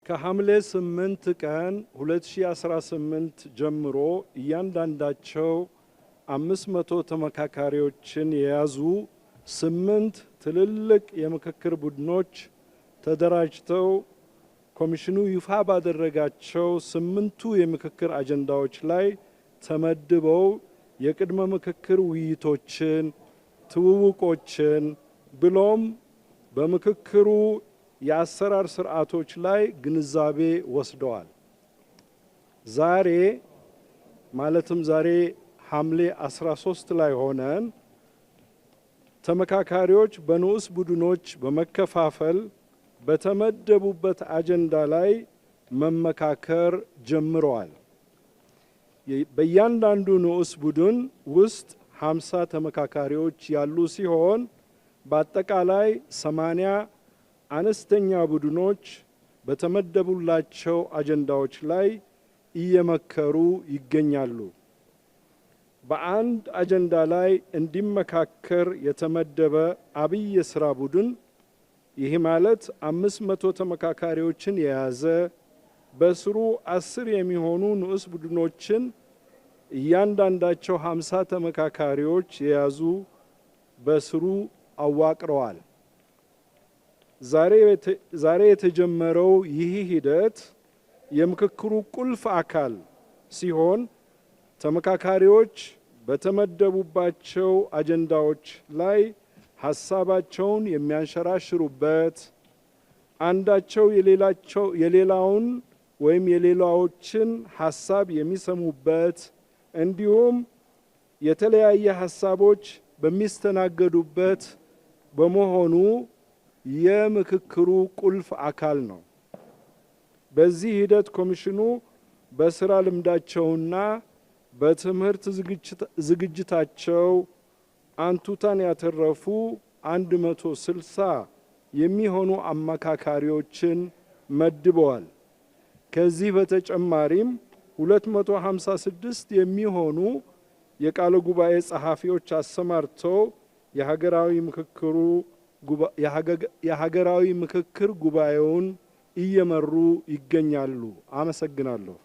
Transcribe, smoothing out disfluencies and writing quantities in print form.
ከሐምሌ 8 ቀን 2018 ጀምሮ እያንዳንዳቸው 500 ተመካካሪዎችን የያዙ 8 ትልልቅ የምክክር ቡድኖች ተደራጅተው ኮሚሽኑ ይፋ ባደረጋቸው 8ቱ የምክክር አጀንዳዎች ላይ ተመድበው የቅድመ ምክክር ውይይቶችን፣ ትውውቆችን ብሎም በምክክሩ የአሰራር ስርዓቶች ላይ ግንዛቤ ወስደዋል። ዛሬ ማለትም ዛሬ ሐምሌ 13 ላይ ሆነን ተመካካሪዎች በንዑስ ቡድኖች በመከፋፈል በተመደቡበት አጀንዳ ላይ መመካከር ጀምረዋል። በእያንዳንዱ ንዑስ ቡድን ውስጥ 50 ተመካካሪዎች ያሉ ሲሆን በአጠቃላይ 80 አነስተኛ ቡድኖች በተመደቡላቸው አጀንዳዎች ላይ እየመከሩ ይገኛሉ። በአንድ አጀንዳ ላይ እንዲመካከር የተመደበ አብይ የሥራ ቡድን ይህ ማለት 500 ተመካካሪዎችን የያዘ በስሩ 10 የሚሆኑ ንዑስ ቡድኖችን እያንዳንዳቸው 50 ተመካካሪዎች የያዙ በስሩ አዋቅረዋል። ዛሬ የተጀመረው ይህ ሂደት የምክክሩ ቁልፍ አካል ሲሆን ተመካካሪዎች በተመደቡባቸው አጀንዳዎች ላይ ሀሳባቸውን የሚያንሸራሽሩበት፣ አንዳቸው የሌላውን ወይም የሌላዎችን ሀሳብ የሚሰሙበት እንዲሁም የተለያየ ሀሳቦች በሚስተናገዱበት በመሆኑ የምክክሩ ቁልፍ አካል ነው። በዚህ ሂደት ኮሚሽኑ በስራ ልምዳቸውና በትምህርት ዝግጅታቸው አንቱታን ያተረፉ 160 የሚሆኑ አማካሪዎችን መድበዋል። ከዚህ በተጨማሪም 256 የሚሆኑ የቃለ ጉባኤ ጸሐፊዎች አሰማርተው የሀገራዊ ምክክር ጉባኤውን እየመሩ ይገኛሉ። አመሰግናለሁ።